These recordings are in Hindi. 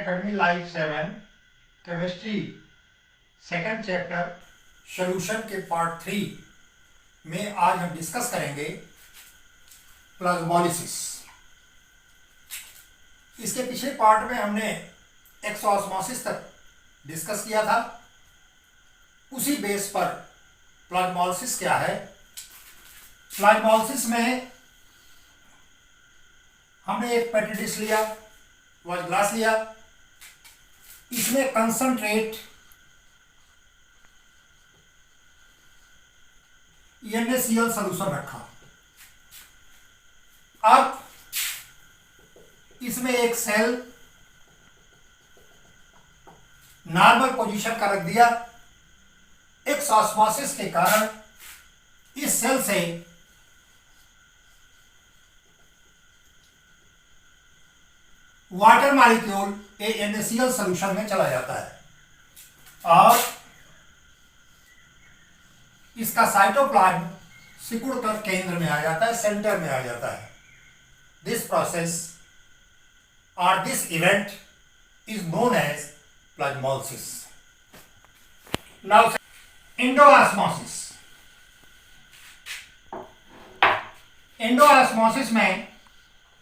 Academy live 7 chemistry second chapter solution के पार्ट 3 में आज हम डिस्कस करेंगे प्लाज्मोलिसिस। इसके पिछले पार्ट में हमने एक्सोऑस्मोसिस तक डिस्कस किया था। उसी बेस पर प्लाज्मोलिसिस क्या है। प्लाज्मोलिसिस में हमने एक पेट्री डिश लिया, वॉश ग्लास लिया, इसमें कंसंट्रेट NaCl सॉल्यूशन रखा। अब इसमें एक सेल नॉर्मल पोजीशन का रख दिया। एक्सोऑस्मोसिस के कारण इस सेल से वाटर मॉलिक्यूल NaCl सॉल्यूशन में चला जाता है और इसका साइटोप्लाज्म सिकुड़कर केंद्र में आ जाता है, सेंटर में आ जाता है। दिस प्रोसेस और this event is known as plasmolysis. Now endosmosis. Endosmosis में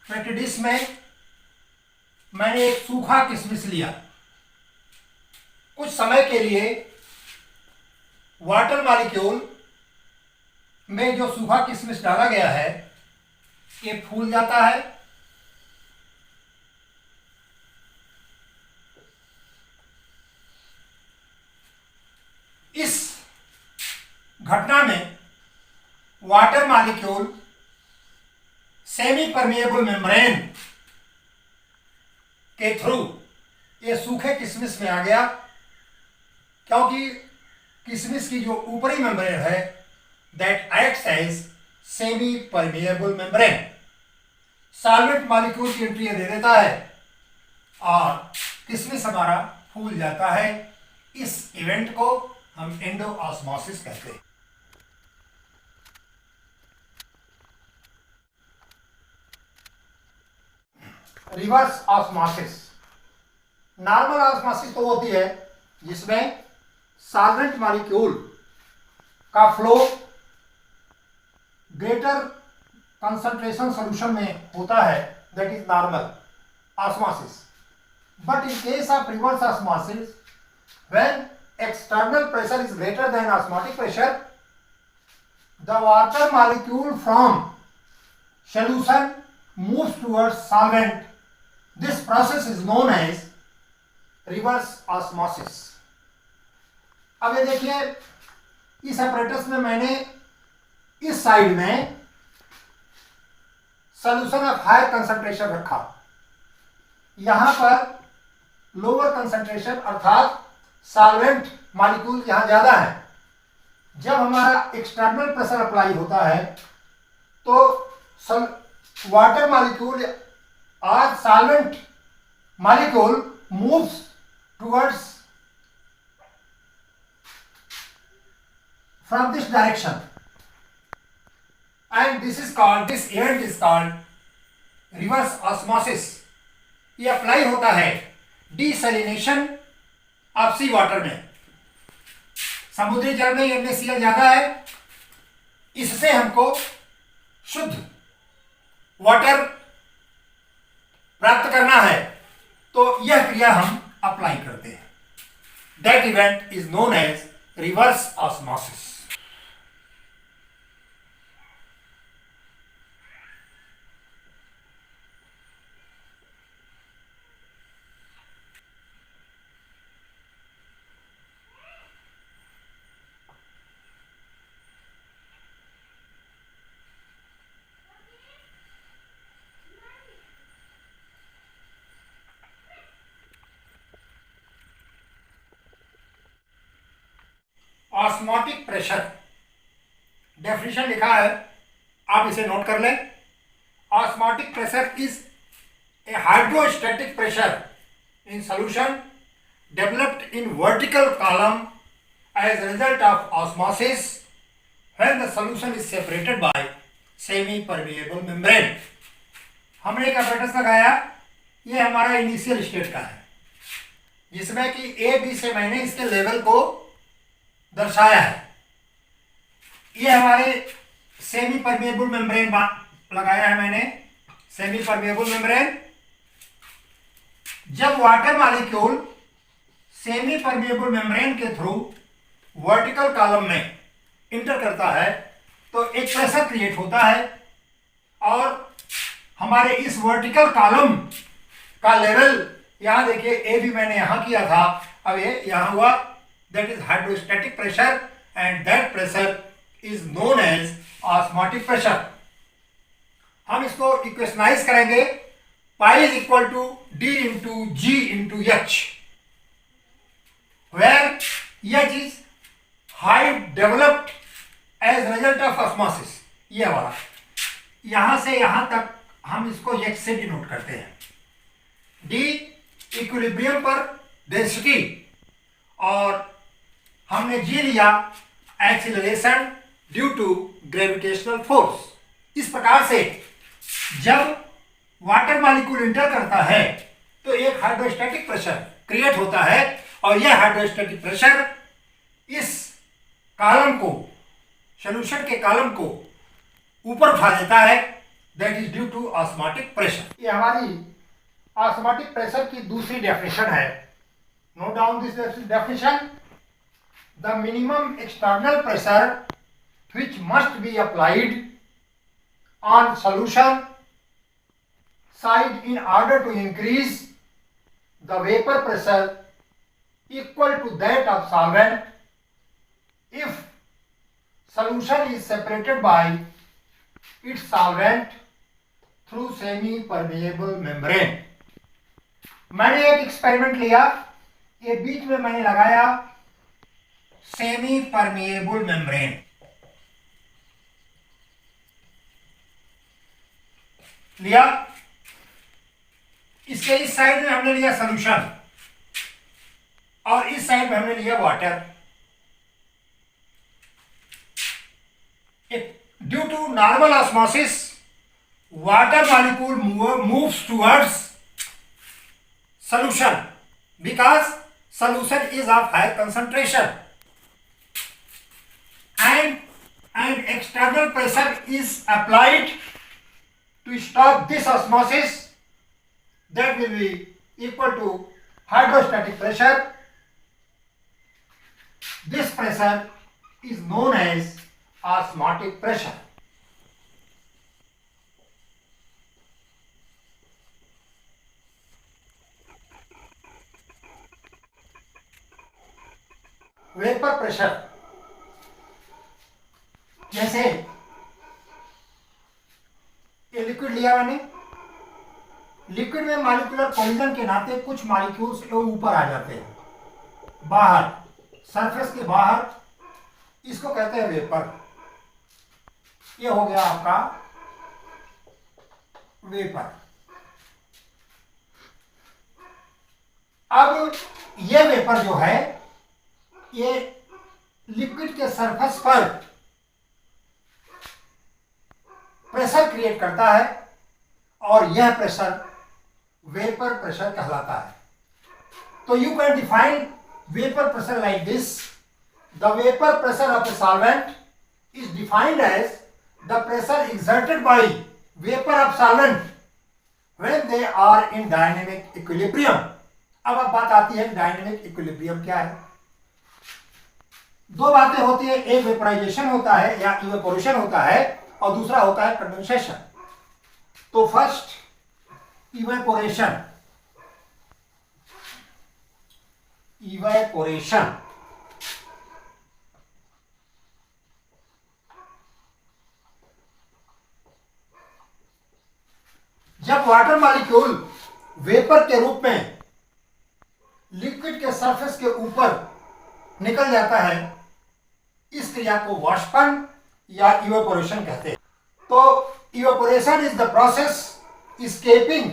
पेट्री डिश में मैंने एक सूखा किशमिश लिया। कुछ समय के लिए वाटर मॉलिक्यूल में जो सूखा किशमिश डाला गया है ये फूल जाता है। इस घटना में water molecule semi permeable membrane के थ्रू ये सूखे किशमिश में आ गया, क्योंकि किशमिश की जो ऊपरी मेम्ब्रेन है that acts as semi permeable membrane, solvent molecule की एंट्री दे देता है और किशमिश हमारा फूल जाता है। इस इवेंट को हम एंडोऑस्मोसिस कहते हैं। Reverse osmosis. नॉर्मल ऑस्मोसिस तो होती है जिसमें सॉल्वेंट मॉलिक्यूल का फ्लो ग्रेटर कंसंट्रेशन सॉल्यूशन में होता है, that is normal osmosis. But in case of reverse osmosis, when external pressure is greater than osmotic pressure, the water molecule from solution moves towards solvent. This process is known as reverse osmosis. अब ये देखिए, इस apparatus में मैंने इस साइड में solution of higher concentration रखा, यहां पर lower concentration अर्थात सॉल्वेंट मॉलिक्यूल यहां ज्यादा है। जब हमारा एक्सटर्नल प्रेशर अप्लाई होता है तो वाटर मॉलिक्यूल और solvent molecule moves towards from this direction and this event is called reverse osmosis. ये अप्लाई होता है डिसैलिनेशन ऑफ सी वाटर में। समुद्री जल में NaCl ज्यादा है, इससे हमको शुद्ध वाटर प्राप्त करना है, तो यह क्रिया हम अप्लाई करते हैं। That event is known as reverse osmosis. Osmotic pressure definition लिखा है, आप इसे नोट कर लें। Osmotic pressure is a hydrostatic pressure in solution developed in vertical column as result of osmosis when the solution is separated by semi permeable membrane. हमने एक apparatus लगाया, ये हमारा इनिशियल स्टेट का है। जिसमें कि ए बी से मैंने इसके लेवल को दर्शाया है। ये हमारे सेमी परमेबल मेम्ब्रेन लगाया है मैंने, सेमी परमेबल मेम्ब्रेन। जब water molecule semi permeable membrane के थ्रू वर्टिकल कॉलम में इंटर करता है तो एक प्रेशर क्रिएट होता है, और हमारे इस वर्टिकल कॉलम का लेवल, यहां देखिए ए भी मैंने यहां किया था, अब ये यहां हुआ, that is hydrostatic pressure and that pressure is known as osmotic pressure. हम इसको इक्वेशनाइज करेंगे, pi is equal to d into g into h, where h is height developed as result of osmosis. ये वाला यहां से यहां तक हम इसको एच से डिनोट करते हैं। डी इक्विलिब्रियम पर डेंसिटी, और हमने जी लिया acceleration due to gravitational force. इस प्रकार से जब वाटर मॉलिक्यूल इंटर करता है तो एक हाइड्रोस्टैटिक प्रेशर क्रिएट होता है, और यह हाइड्रोस्टैटिक प्रेशर इस कॉलम को, सॉल्यूशन के कॉलम को ऊपर उठा देता है, that is due to osmotic pressure. ये हमारी ऑस्मोटिक प्रेशर की दूसरी डेफिनेशन है। Note down this definition, the minimum external pressure which must be applied on solution side in order to increase the vapor pressure equal to that of solvent if solution is separated by its solvent through semi permeable membrane। मैंने एक एक्सपेरिमेंट लिया, ये बीच में मैंने लगाया सेमी परमेएबल मेम्ब्रेन। लिया, इसके इस साइड में हमने लिया सॉल्यूशन और इस साइड में हमने लिया water. Due to normal osmosis water molecule moves towards solution because solution is of high concentration and external pressure is applied to stop this osmosis, that will be equal to hydrostatic pressure. This pressure is known as osmotic pressure। Vapour pressure, जैसे ये लिक्विड लिया मैंने, लिक्विड में मॉलिक्यूलर कोलिजन के नाते कुछ मॉलिक्यूल्स ऊपर आ जाते हैं, बाहर, सरफेस के बाहर, इसको कहते हैं वेपर। ये हो गया आपका वेपर। अब ये वेपर जो है ये लिक्विड के सरफेस पर प्रेशर क्रिएट करता है और यह प्रेशर वेपर प्रेशर कहलाता है। तो you can define vapour pressure like this, the vapour pressure of a solvent is defined as the pressure exerted by vapour of solvent when they are in dynamic equilibrium. अब बात आती है डायनेमिक इक्विलिब्रियम क्या है। दो बातें होती है, एक वेपराइजेशन होता है या इवेपोरेशन होता है और दूसरा होता है कंडेंसेशन। तो फर्स्ट इवेपोरेशन, इवेपोरेशन जब वाटर मॉलिक्यूल वेपर के रूप में लिक्विड के सरफेस के ऊपर निकल जाता है, इस क्रिया को वाष्पन या इवेपोरेशन कहते हैं। तो evaporation is the process escaping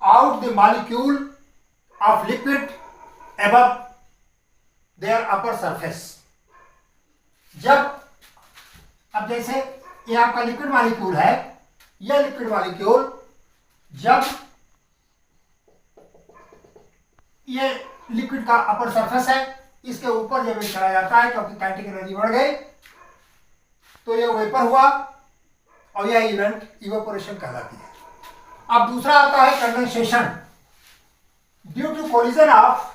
out the molecule of liquid above their upper surface। जब, अब जैसे ये आपका लिक्विड मॉलिक्यूल है, यह लिक्विड मॉलिक्यूल जब ये लिक्विड का अपर सरफेस है, इसके ऊपर जब ये चला जाता है क्योंकि काइनेटिक एनर्जी बढ़ गई तो ये वेपर हुआ और यह इवेंट इवेपोरेशन कहलाती है। अब दूसरा आता है condensation. Due to collision of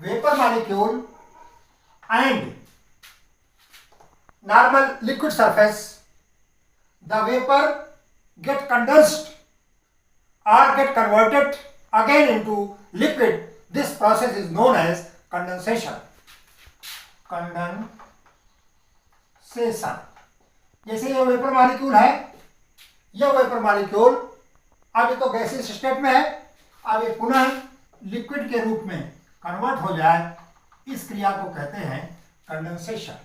vapour molecule and normal liquid surface, the vapor get condensed or get converted again into liquid. This process is known as condensation. Condensation. जैसे ये वेपर मॉलिक्यूल है, यह वेपर मॉलिक्यूल अब ये तो गैसियस स्टेट में है, अब ये पुनः लिक्विड के रूप में कन्वर्ट हो जाए, इस क्रिया को कहते हैं कंडेंसेशन।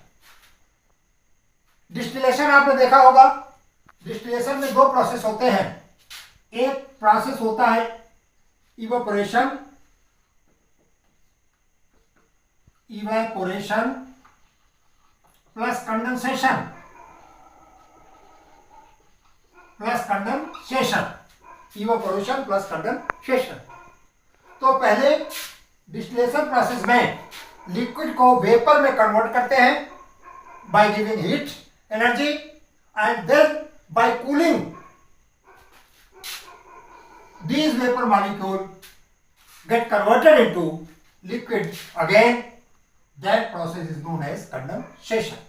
डिस्टिलेशन आपने देखा होगा, डिस्टिलेशन में दो प्रोसेस होते हैं। एक प्रोसेस होता है evaporation, evaporation plus condensation, evaporation plus condensation. तो पहले डिस्टिलेशन प्रोसेस में लिक्विड को वेपर में कन्वर्ट करते हैं by giving heat energy and then by cooling these vapor molecule get converted into liquid again. That process is known as condensation.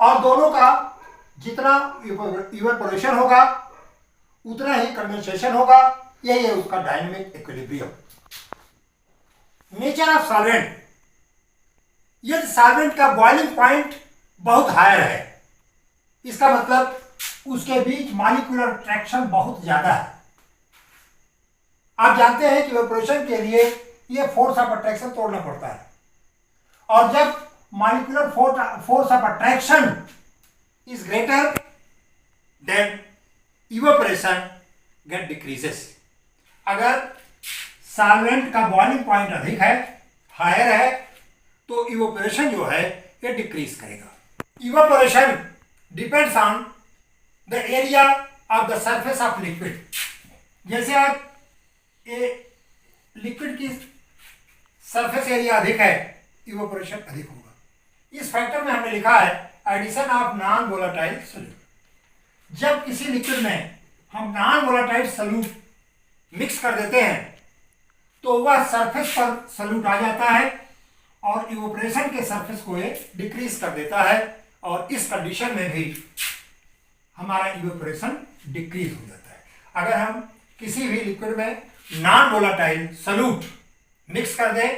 और दोनों का जितना इवेपोरेशन होगा उतना ही कंडेंसेशन होगा, यही है उसका dynamic equilibrium. Nature of solvent, यदि सॉल्वेंट का बॉइलिंग पॉइंट बहुत हायर है, इसका मतलब उसके बीच मॉलिक्यूलर अट्रैक्शन बहुत ज्यादा है। आप जानते हैं कि इवेपोरेशन के लिए ये फोर्स ऑफ अट्रैक्शन तोड़ना पड़ता है, और जब molecular force of attraction is greater than evaporation get decreases. अगर सॉल्वेंट का बॉइलिंग पॉइंट अधिक है, हायर है, तो इवेपोरेशन जो है ये डिक्रीज करेगा। Evaporation depends on the area of the surface of liquid. जैसे आप ये लिक्विड की सरफेस एरिया अधिक है, इवेपोरेशन अधिक होगा। इस फैक्टर में हमने लिखा है addition of non volatile solute. जब किसी लिक्विड में हम नॉन वोलेटाइल सोल्यूट मिक्स कर देते हैं तो वह सरफेस पर सोल्यूट आ जाता है और इवेपोरेशन के सरफेस को ये डिक्रीज कर देता है, और इस कंडीशन में भी हमारा इवेपोरेशन डिक्रीज हो जाता है। अगर हम किसी भी लिक्विड में नॉन वोलेटाइल सोल्यूट मिक्स कर दें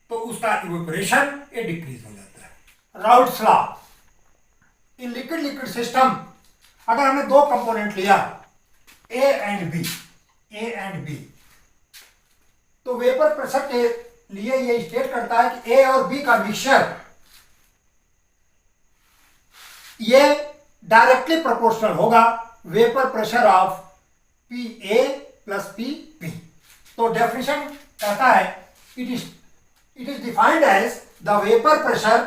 तो उसका इवेपोरेशन ये डिक्रीज हो जाता है। Routes law, in liquid liquid system अगर हमने दो कंपोनेंट लिया ए एंड बी, तो वेपर प्रेशर के लिए ये स्टेट करता है कि ए और बी का मिक्सचर ये डायरेक्टली प्रोपोर्शनल होगा vapour pressure of P A plus P B. तो डेफिनेशन कहता है it is defined as the vapour pressure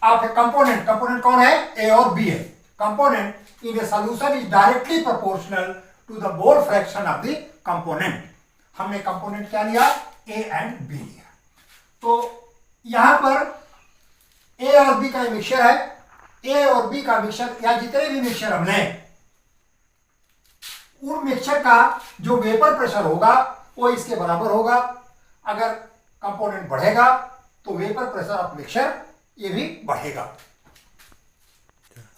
of a component. Component कौन है? ए और बी है। Component in a solution is directly proportional to the mole fraction of the component. हमने कंपोनेंट क्या लिया? ए एंड बी लिया। तो यहां पर ए और बी का मिक्सचर है। ए और बी का मिक्सचर या जितने भी मिक्सचर हमने, उन मिक्सचर का जो वेपर प्रेशर होगा वो इसके बराबर होगा। अगर कंपोनेंट बढ़ेगा तो वेपर प्रेशर ऑफ मिक्सचर ये भी बढ़ेगा।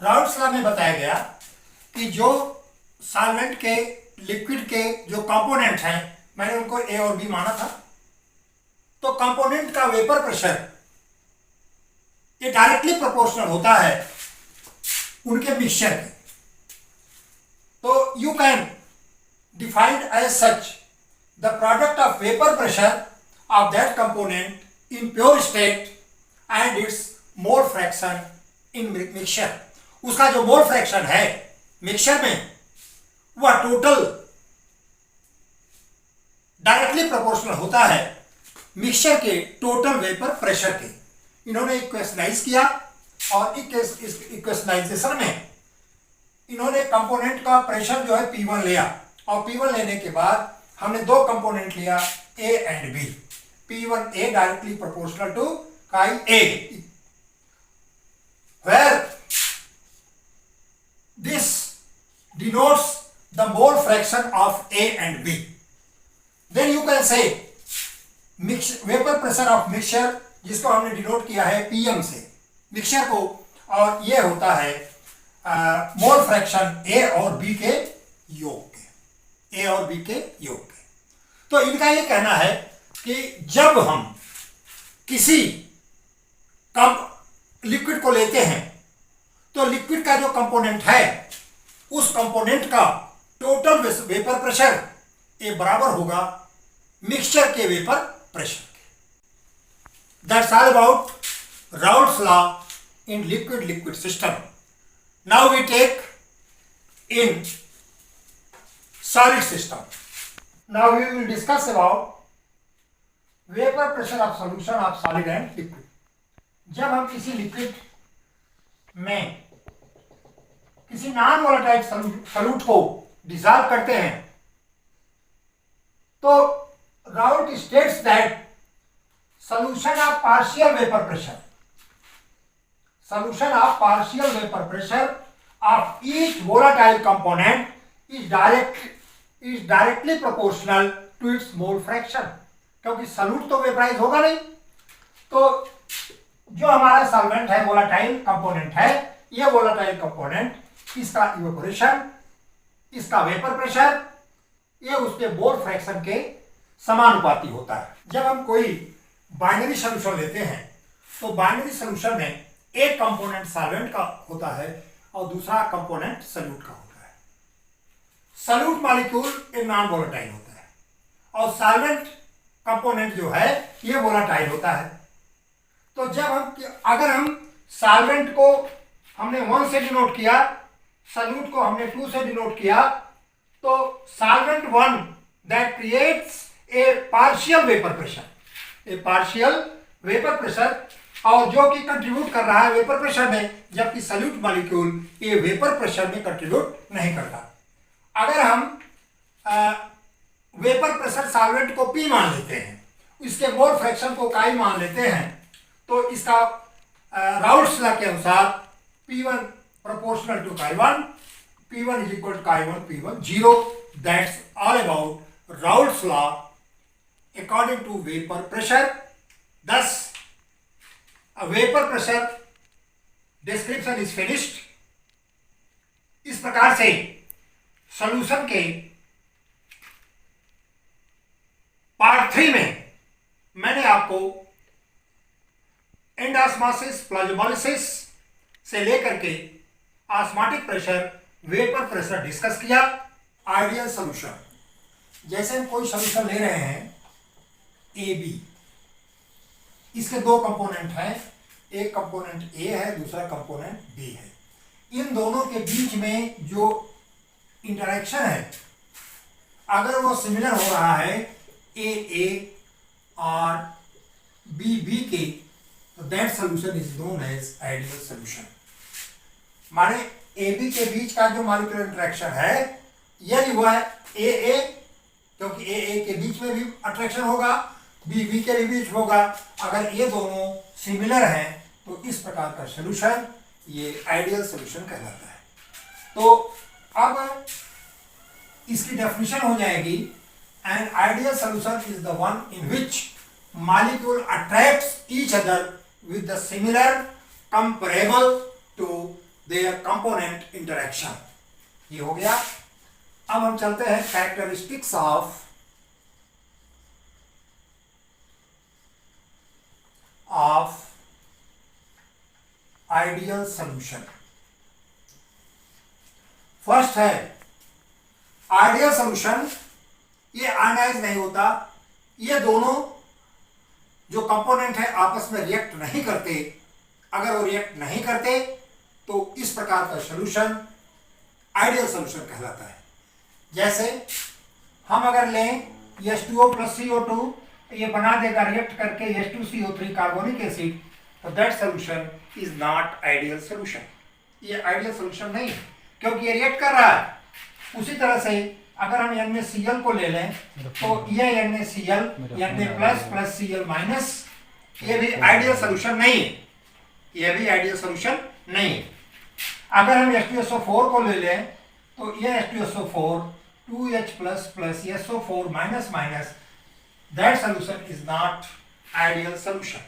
राउट्स लॉ में बताया गया कि जो सॉल्वेंट के लिक्विड के जो कंपोनेंट हैं, मैंने उनको ए और बी माना था, तो कंपोनेंट का वेपर प्रेशर ये डायरेक्टली प्रोपोर्शनल होता है उनके मिक्सचर के। तो you can defined as such the product of vapour pressure of that component in pure state and its mole fraction in mixture. उसका जो मोल फ्रैक्शन है मिक्सचर में वह टोटल डायरेक्टली प्रोपोर्शनल होता है मिक्सचर के टोटल वेपर प्रेशर के। इन्होंने इक्वेशनाइज किया और इस इक्वेशनाइजेशन में इन्होंने कंपोनेंट का प्रेशर जो है P1 लिया, और P1 लेने के बाद हमने दो कंपोनेंट लिया A and B। P1A directly proportional to chi A, where this denotes the mole fraction of A and B. Then you can say vapour pressure of mixture, जिसको हमने डिनोट किया है PM से, मिक्सचर को, और ये होता है मोल फ्रैक्शन A और B के योग के, A और B के योग के। तो इनका ये कहना है कि जब हम किसी लिक्विड को लेते हैं तो लिक्विड का जो कंपोनेंट है उस कंपोनेंट का टोटल वेपर प्रेशर ये बराबर होगा मिक्सचर के वेपर प्रेशर के। That's all about Raoult's law in liquid liquid system. Now we take in solid system. Now we will discuss about vapour pressure of solution of solid and liquid. जब हम किसी लिक्विड में किसी नॉन वोलेटाइल सॉल्यूट को डिसॉल्व करते हैं तो Raoult states that solution of partial vapor pressure of each volatile component is directly proportional to its mole fraction। क्योंकि सॉल्यूट तो वेपराइज होगा नहीं, तो जो हमारा सॉल्वेंट है, वोलाटाइल कंपोनेंट है, ये वोलाटाइल कंपोनेंट, इसका इवेपोरेशन, इसका वेपर प्रेशर, ये उसके मोल फ्रैक्शन के समानुपाती होता है। जब हम कोई बाइनरी सॉल्यूशन लेते हैं तो बाइनरी सॉल्यूशन में एक कंपोनेंट सॉल्वेंट का होता है और दूसरा कंपोनेंट सॉल्यूट का होता है। सॉल्यूट मॉलिक्यूल एक नॉन वोलेटाइल होता है और सॉल्वेंट कंपोनेंट जो है ये वोलेटाइल होता है। तो जब अगर हम सॉल्वेंट को हमने 1 से डिनोट किया, सॉल्यूट को हमने 2 से डिनोट किया, तो solvent 1 that creates a partial vapour pressure, और जो कि कंट्रीब्यूट कर रहा है वेपर प्रेशर में, जबकि सॉल्यूट मॉलिक्यूल ये वेपर प्रेशर में कंट्रीब्यूट नहीं करता। अगर हम वेपर प्रेशर सॉल्वेंट को P मान लेते हैं, इसके मोल फ्रैक्शन को chi मान लेते हैं, तो इसका राउल्ट्स लॉ के अनुसार P1 proportional to chi1, P1 is equal to chi1 P1 0। That's all about Raoult's law according to vapor pressure। Thus a vapor pressure description is finished। इस प्रकार से सॉल्यूशन के पार्ट 3 में मैंने आपको एंडोस्मोसिस, प्लाज्मोलिसिस से लेकर के osmotic pressure, vapour pressure discuss किया। आइडियल सॉल्यूशन, जैसे हम कोई सॉल्यूशन ले रहे हैं AB, इसके 2 कंपोनेंट हैं, एक कंपोनेंट A है, दूसरा कंपोनेंट B है। इन दोनों के बीच में जो इंटरेक्शन है, अगर वो सिमिलर हो रहा है AA और B के, तो that solution is known as ideal solution. माने AB के बीच का जो मॉलिक्यूलर इंटरेक्शन है, यदि वह AA, क्योंकि AA के बीच में भी अट्रैक्शन होगा, B के बीच होगा, अगर ये दोनों सिमिलर हैं तो इस प्रकार का सॉल्यूशन ये आइडियल सॉल्यूशन कहलाता है। तो अब इसकी डेफिनेशन हो जाएगी, an ideal solution is the one in which molecule attracts each other with the similar comparable to their component interaction. ये हो गया। अब हम चलते हैं characteristics of ideal solution. First है आइडियल सॉल्यूशन, ये आयनाइज नहीं होता, ये दोनों जो कंपोनेंट है आपस में रिएक्ट नहीं करते। अगर वो रिएक्ट नहीं करते तो इस प्रकार का सॉल्यूशन आइडियल सॉल्यूशन कहलाता है। जैसे हम अगर लें H2O + CO2, ये बना देगा रिएक्ट करके H2CO3 कार्बोनिक एसिड, तो that solution is not ideal solution. ये आइडियल सॉल्यूशन नहीं है, क्योंकि ये रिएक्ट कर रहा है। उसी तरह से अगर हम NaCl को ले लें तो ये NaCl Na+ + Cl माइनस, ये भी आइडियल सोल्यूशन नहीं है, ये भी आइडियल सोल्यूशन नहीं है। अगर हम H2SO4 को ले लें तो ये H2SO4 2H+ + SO4 minus minus, that solution is not ideal solution.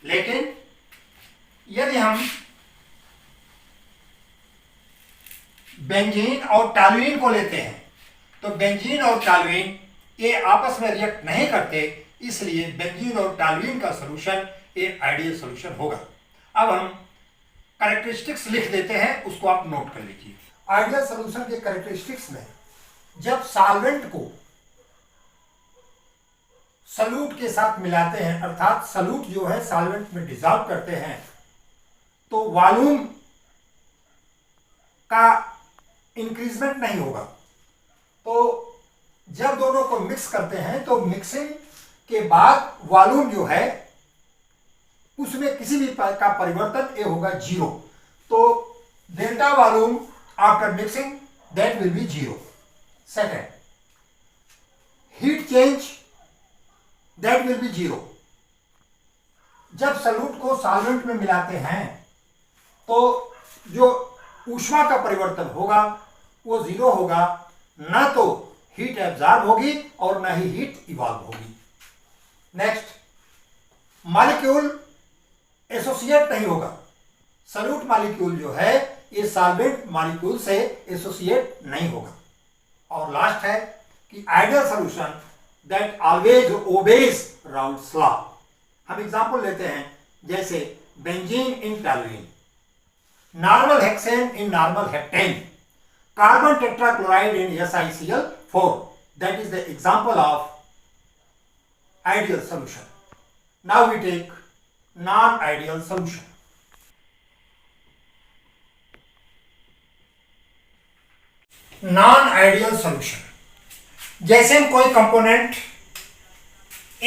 लेकिन यदि हम बेंजीन और टॉल्यूइन को लेते हैं तो बेंजीन और टॉल्यूइन ये आपस में रिएक्ट नहीं करते, इसलिए बेंजीन और टॉल्यूइन का सॉल्यूशन ये आइडियल सॉल्यूशन होगा। अब हम कैरेक्टरिस्टिक्स लिख देते हैं, उसको आप नोट कर लीजिए। आइडियल सॉल्यूशन के कैरेक्टरिस्टिक्स में जब सॉल्वेंट को सॉल्यूट के साथ मिलाते हैं, अर्थात सॉल्यूट जो है सॉल्वेंट में डिसॉल्व करते हैं, तो वॉल्यूम का इंक्रीजमेंट नहीं होगा। तो जब दोनों को मिक्स करते हैं तो मिक्सिंग के बाद वॉल्यूम जो है उसमें किसी भी का परिवर्तन ये होगा 0। तो delta volume after mixing that will B 0। Second, heat change that will B 0। जब सॉल्यूट को सॉल्वेंट में मिलाते हैं तो जो ऊष्मा का परिवर्तन होगा वो 0 होगा, ना तो हीट एब्जॉर्ब होगी और ना ही हीट इवॉल्व होगी। नेक्स्ट, मॉलिक्यूल एसोसिएट नहीं होगा। सॉल्यूट मॉलिक्यूल जो है ये सॉल्वेंट मॉलिक्यूल से एसोसिएट नहीं होगा। और लास्ट है कि ideal solution that always obeys Raoult's law. हम एग्जांपल लेते हैं, जैसे benzene in toluene, normal hexane in normal heptane, carbon tetrachloride in SiCl4. That is the example of ideal solution. Now we take non-ideal solution. Non-ideal solution, जैसे हम कोई कंपोनेंट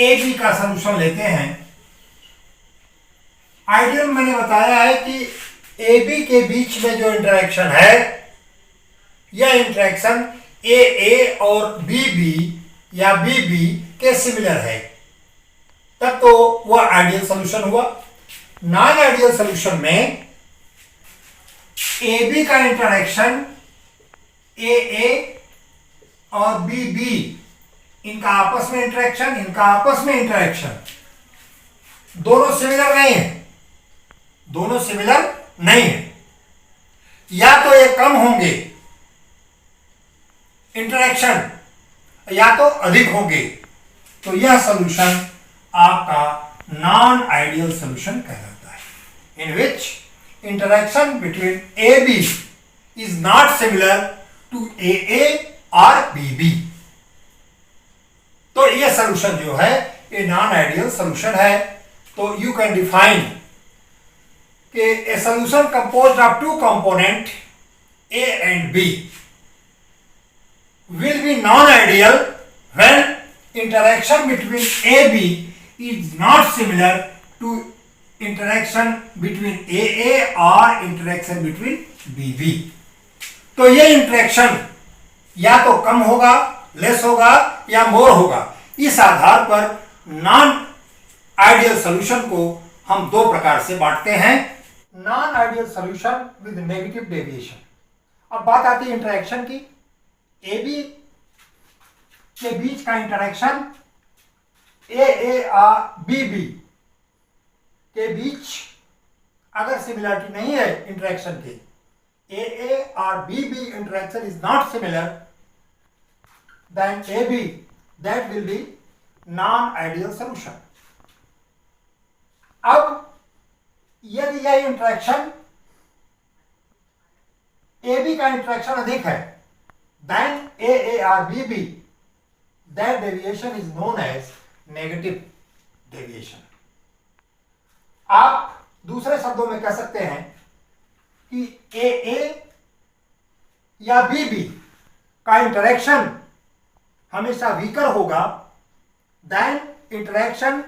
AB का सॉल्यूशन लेते हैं, आइडियल मैंने बताया है कि AB के बीच में जो इंटरेक्शन है यह इंटरेक्शन AA और BB या BB के सिमिलर है, तब तो वह आइडियल सॉल्यूशन हुआ। नॉन आइडियल सॉल्यूशन में AB का इंटरेक्शन AA और BB, इनका आपस में इंटरेक्शन दोनों सिमिलर नहीं है, या तो ये कम होंगे इंटरेक्शन या तो अधिक होंगे, तो यह सॉल्यूशन आपका नॉन आइडियल सॉल्यूशन कहलाता है, in which interaction between AB is not similar to AA और BB। तो यह सॉल्यूशन जो है ये नॉन आइडियल सॉल्यूशन है। तो यू कैन डिफाइन कि a solution composed of two component A and B will be non-ideal when interaction between AB is not similar to interaction between AA or interaction between BB। तो ये इंटरेक्शन या तो कम होगा, लेस होगा या मोर होगा। इस आधार पर नॉन आइडियल सॉल्यूशन को हम दो प्रकार से बांटते हैं, non ideal solution with negative deviation. अब बात आती है इंटरेक्शन की। AB के बीच का इंटरेक्शन AA और BB के बीच अगर सिमिलरिटी नहीं है इंटरेक्शन के, AA और BB interaction is not similar, then AB that will be non ideal solution. अब यदि यह इंटरेक्शन AB का इंटरेक्शन अधिक है than AA or BB, that deviation is known as negative deviation। आप दूसरे शब्दों में कह सकते हैं कि AA या BB का इंटरेक्शन हमेशा वीकर होगा than इंटरेक्शन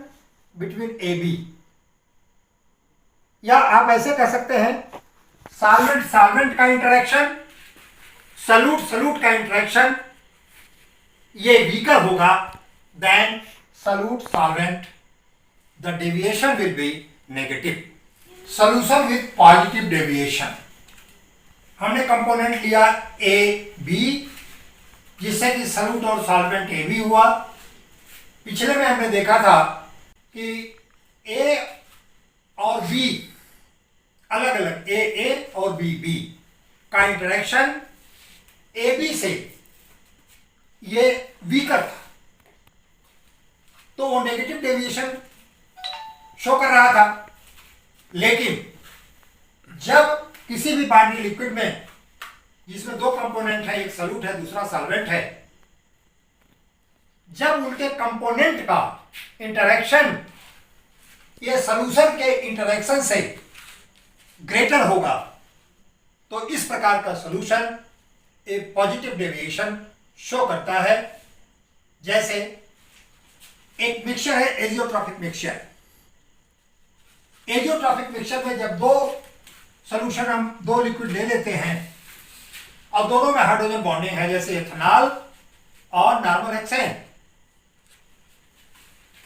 बिटवीन AB, या आप ऐसे कह सकते हैं सॉल्वेंट सॉल्वेंट का इंटरेक्शन, सॉल्यूट सॉल्यूट का इंटरेक्शन ये वीकर होगा then solute solvent the deviation will be negative. Solution with positive deviation, हमने कंपोनेंट लिया ए बी जिससे कि सॉल्यूट और सॉल्वेंट ए बी हुआ। पिछले में हमने देखा था कि ए और बी अलग अलग, ए और बी का इंटरेक्शन ए बी से ये वीकर था, तो वो नेगेटिव डेविएशन शो कर रहा था। लेकिन जब किसी भी बाइनरी लिक्विड में जिसमें दो कंपोनेंट है, एक सॉल्यूट है दूसरा सॉल्वेंट है, जब उनके कंपोनेंट का इंटरेक्शन ये सॉल्यूशन के इंटरेक्शन से ग्रेटर होगा तो इस प्रकार का सॉल्यूशन एक पॉजिटिव डेविएशन शो करता है। जैसे एक मिक्सचर है एजियोट्रॉपिक मिक्सचर। एजियोट्रॉपिक मिक्सचर में जब दो सॉल्यूशन हम दो लिक्विड ले लेते हैं और दोनों में हाइड्रोजन बॉन्डिंग है, जैसे एथेनॉल और नॉर्मल हेक्सेन,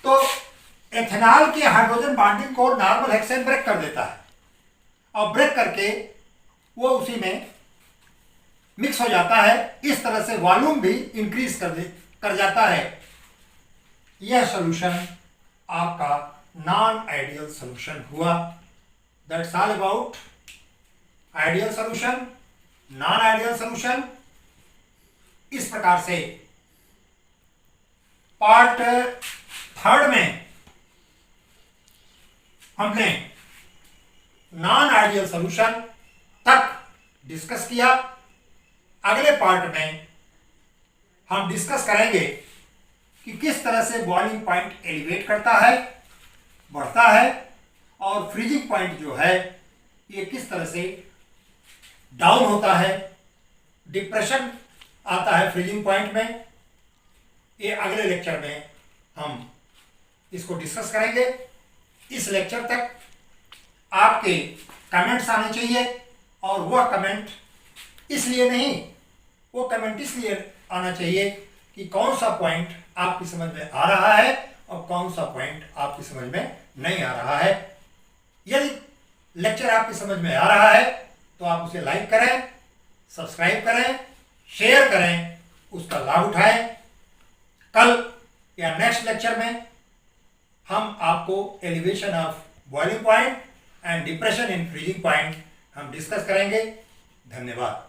तो एथेनॉल की हाइड्रोजन बॉन्डिंग को नॉर्मल हेक्सेन ब्रेक कर देता है और ब्रेक करके वो उसी में मिक्स हो जाता है। इस तरह से वॉल्यूम भी इंक्रीज कर जाता है। यह सॉल्यूशन आपका नॉन आइडियल सॉल्यूशन हुआ। That's all about ideal solution, non ideal solution. इस प्रकार से पार्ट थर्ड में हमने नॉन आइडियल सॉल्यूशन तक डिस्कस किया। अगले पार्ट में हम डिस्कस करेंगे कि किस तरह से बॉइलिंग पॉइंट एलिवेट करता है, बढ़ता है, और फ्रीजिंग पॉइंट जो है ये किस तरह से डाउन होता है, डिप्रेशन आता है फ्रीजिंग पॉइंट में। ये अगले लेक्चर में हम इसको डिस्कस करेंगे। इस लेक्चर तक आपके कमेंट्स आने चाहिए, और वह कमेंट इसलिए नहीं, वो कमेंट इसलिए आना चाहिए कि कौन सा पॉइंट आपकी समझ में आ रहा है और कौन सा पॉइंट आपकी समझ में नहीं आ रहा है। यदि लेक्चर आपकी समझ में आ रहा है तो आप उसे लाइक करें, सब्सक्राइब करें, शेयर करें, उसका लाभ उठाएं। कल या नेक्स्ट लेक्चर में हम आपको elevation of boiling point and depression in freezing point हम डिस्कस करेंगे। धन्यवाद।